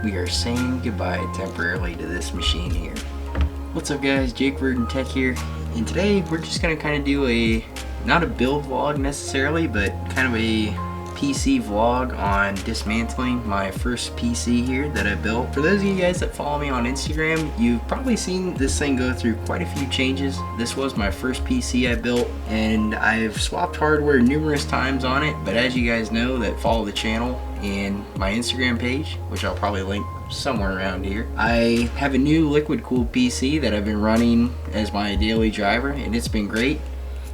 we are saying goodbye temporarily to this machine here. What's up guys, Jake Verdon Tech here, and today we're just going to kind of do not a build vlog necessarily, but kind of a PC vlog on dismantling my first PC here that I built. For those of you guys that follow me on Instagram, you've probably seen this thing go through quite a few changes. This was my first PC I built, and I've swapped hardware numerous times on it, but as you guys know that follow the channel and my Instagram page, which I'll probably link somewhere around here, I have a new liquid cooled PC that I've been running as my daily driver, and it's been great.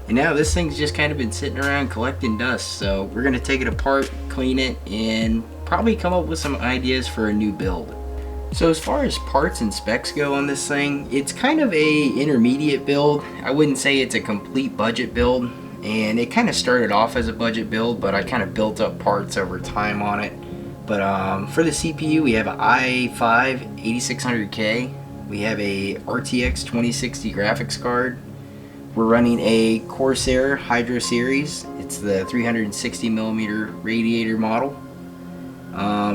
And now this thing's just kind of been sitting around collecting dust, so we're gonna take it apart, clean it, and probably come up with some ideas for a new build. So as far as parts and specs go on this thing, it's kind of a intermediate build. I wouldn't say it's a complete budget build, and it kind of started off as a budget build, but I kind of built up parts over time on it. But for the CPU, we have an i5 8600K, we have a RTX 2060 graphics card. We're running a Corsair Hydro Series. It's the 360mm radiator model.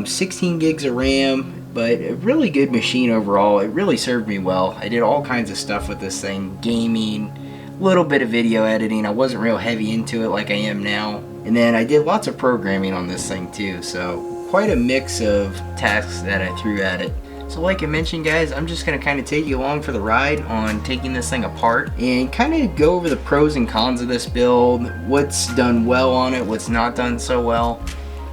16 gigs of RAM, but a really good machine overall. It really served me well. I did all kinds of stuff with this thing, gaming, a little bit of video editing. I wasn't real heavy into it like I am now. And then I did lots of programming on this thing too, so quite a mix of tasks that I threw at it. So like I mentioned guys, I'm just going to kind of take you along for the ride on taking this thing apart and kind of go over the pros and cons of this build, what's done well on it, what's not done so well,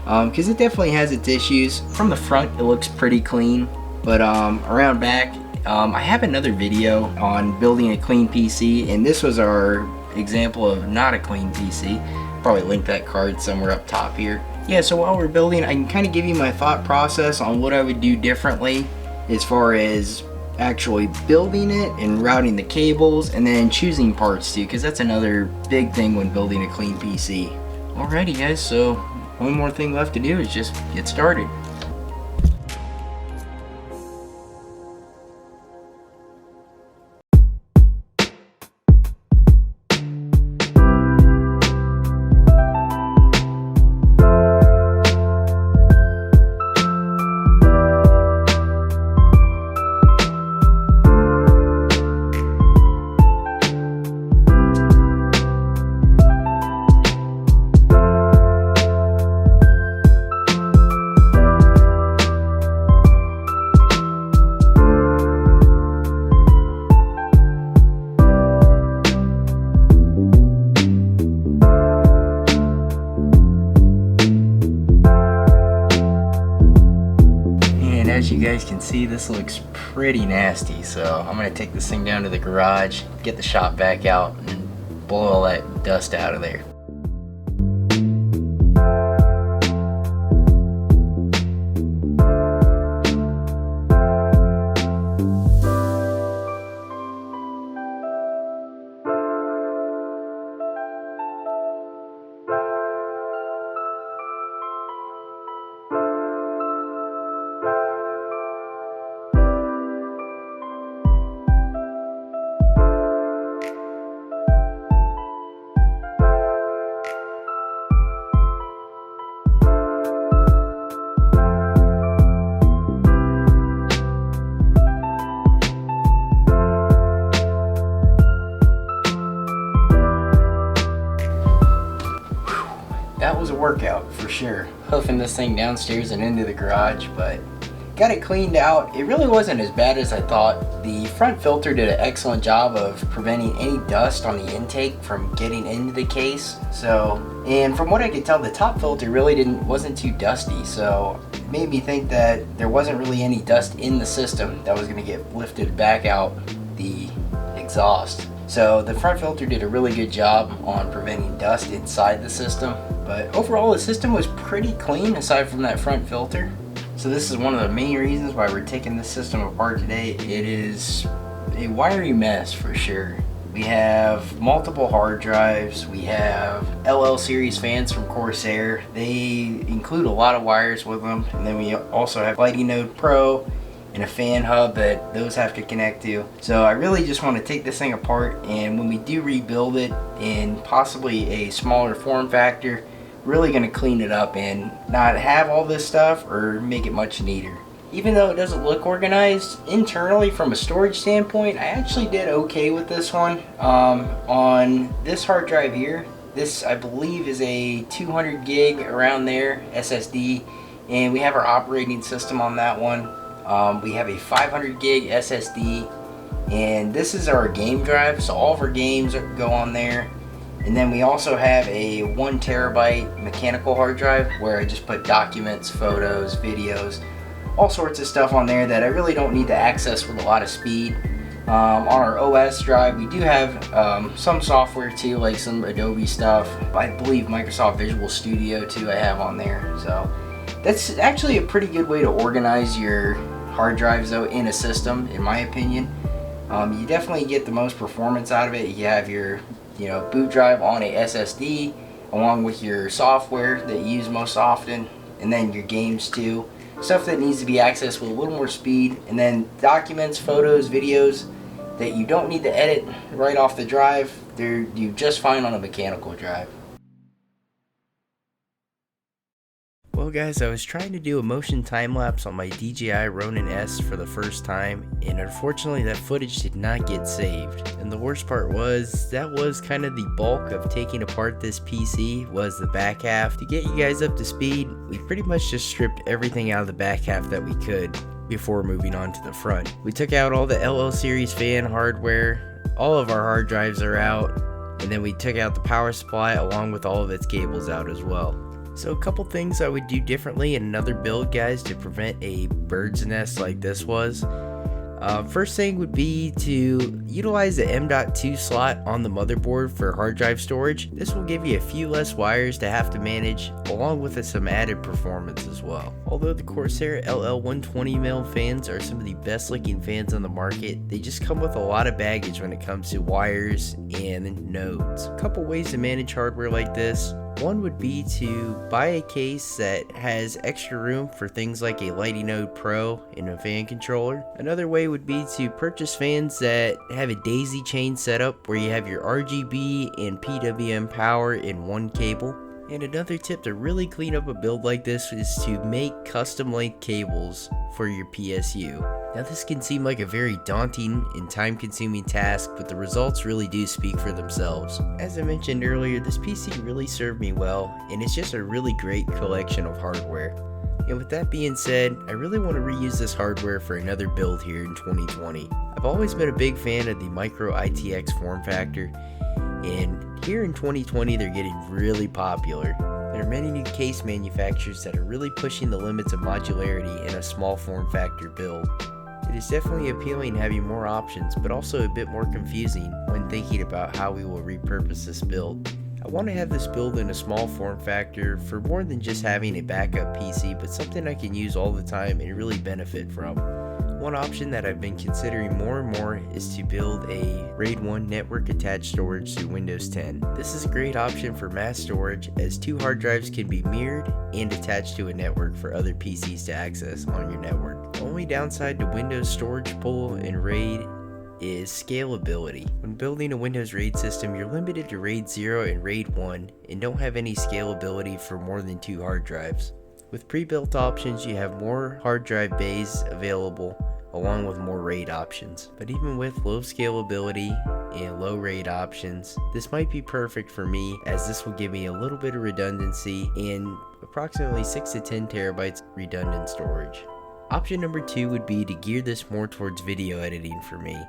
because it definitely has its issues. From the front it looks pretty clean, but around back, I have another video on building a clean PC, and this was our example of not a clean PC. Probably link that card somewhere up top here. Yeah, so while we're building, I can kind of give you my thought process on what I would do differently as far as actually building it and routing the cables, and then choosing parts too, because that's another big thing when building a clean PC. Alrighty guys, so one more thing left to do is just get started. As you guys can see, this looks pretty nasty, so I'm going to take this thing down to the garage, get the shop vac out, and blow all that dust out of there. That was a workout for sure, hoofing this thing downstairs and into the garage, but got it cleaned out. It really wasn't as bad as I thought. The front filter did an excellent job of preventing any dust on the intake from getting into the case. And from what I could tell, the top filter really wasn't too dusty, so it made me think that there wasn't really any dust in the system that was going to get lifted back out the exhaust. So the front filter did a really good job on preventing dust inside the system, but overall the system was pretty clean aside from that front filter. So this is one of the main reasons why we're taking this system apart today. It is a wiry mess for sure. We have multiple hard drives, we have LL series fans from Corsair. They include a lot of wires with them, and then we also have Lighting Node Pro and a fan hub that those have to connect to. So I really just want to take this thing apart, and when we do rebuild it in possibly a smaller form factor, really going to clean it up and not have all this stuff or make it much neater. even though it doesn't look organized, internally from a storage standpoint, I actually did okay with this one. On this hard drive here, this I believe is a 200 gig around there SSD, and we have our operating system on that one. We have a 500 gig SSD, and this is our game drive, so all of our games go on there. And then we also have a 1 terabyte mechanical hard drive where I just put documents, photos, videos, all sorts of stuff on there that I really don't need to access with a lot of speed. On our OS drive, we do have some software too, like some Adobe stuff. I believe Microsoft Visual Studio too I have on there. So that's actually a pretty good way to organize your hard drives though in a system, in my opinion. You definitely get the most performance out of it. You have your boot drive on a SSD along with your software that you use most often, and then your games too. Stuff that needs to be accessed with a little more speed, and then documents, photos, videos that you don't need to edit right off the drive, they're just fine on a mechanical drive. Well guys, I was trying to do a motion time-lapse on my DJI Ronin S for the first time, and unfortunately that footage did not get saved. And the worst part was, that was kind of the bulk of taking apart this PC, was the back half. To get you guys up to speed, we pretty much just stripped everything out of the back half that we could before moving on to the front. We took out all the LL series fan hardware, all of our hard drives are out, and then we took out the power supply along with all of its cables out as well. So a couple things I would do differently in another build, guys, to prevent a bird's nest like this was. First thing would be to utilize the M.2 slot on the motherboard for hard drive storage. This will give you a few less wires to have to manage, along with some added performance as well. Although the Corsair LL 120mm fans are some of the best looking fans on the market, they just come with a lot of baggage when it comes to wires and nodes. A couple ways to manage hardware like this. One would be to buy a case that has extra room for things like a LightyNode Pro and a fan controller. Another way would be to purchase fans that have a daisy chain setup where you have your RGB and PWM power in one cable. And another tip to really clean up a build like this is to make custom length cables for your PSU. Now this can seem like a very daunting and time consuming task, but the results really do speak for themselves. As I mentioned earlier, this PC really served me well, and it's just a really great collection of hardware. And with that being said, I really want to reuse this hardware for another build here in 2020. I've always been a big fan of the Micro ITX form factor, and here in 2020 they're getting really popular. There are many new case manufacturers that are really pushing the limits of modularity in a small form factor build. It is definitely appealing having more options, but also a bit more confusing when thinking about how we will repurpose this build. I want to have this build in a small form factor for more than just having a backup PC, but something I can use all the time and really benefit from. One option that I've been considering more and more is to build a RAID 1 network attached storage to Windows 10. This is a great option for mass storage, as 2 hard drives can be mirrored and attached to a network for other PCs to access on your network. The only downside to Windows Storage Pool and RAID is scalability. When building a Windows RAID system, you're limited to RAID 0 and RAID 1 and don't have any scalability for more than 2 hard drives. With pre-built options, you have more hard drive bays available along with more RAID options. But even with low scalability and low RAID options, this might be perfect for me, as this will give me a little bit of redundancy and approximately 6 to 10 terabytes redundant storage. Option number 2 would be to gear this more towards video editing for me,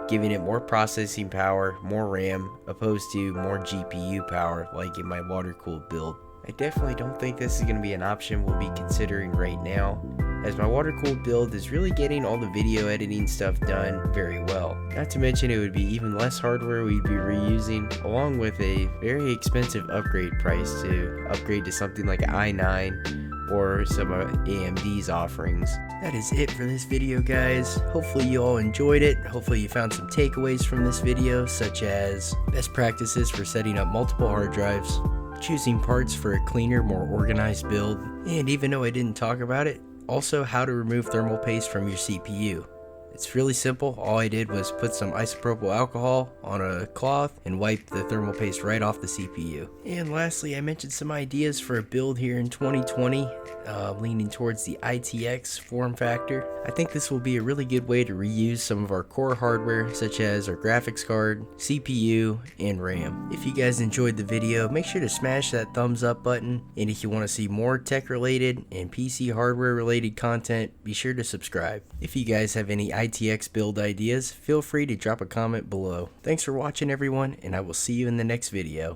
giving it more processing power, more RAM, opposed to more GPU power like in my water-cooled build. I definitely don't think this is going to be an option we'll be considering right now, as my water-cooled build is really getting all the video editing stuff done very well. Not to mention it would be even less hardware we'd be reusing, along with a very expensive upgrade price to upgrade to something like an i9 or some of AMD's offerings. That is it for this video, guys. Hopefully you all enjoyed it. Hopefully you found some takeaways from this video, such as best practices for setting up multiple hard drives, choosing parts for a cleaner, more organized build, and even though I didn't talk about it, also how to remove thermal paste from your CPU. It's really simple. All I did was put some isopropyl alcohol on a cloth and wipe the thermal paste right off the CPU. And lastly, I mentioned some ideas for a build here in 2020. leaning towards the ITX form factor. I think this will be a really good way to reuse some of our core hardware, such as our graphics card, CPU, and RAM. If you guys enjoyed the video, make sure to smash that thumbs up button, and if you want to see more tech related and PC hardware related content, be sure to subscribe. If you guys have any ITX build ideas, feel free to drop a comment below. Thanks for watching everyone, and I will see you in the next video.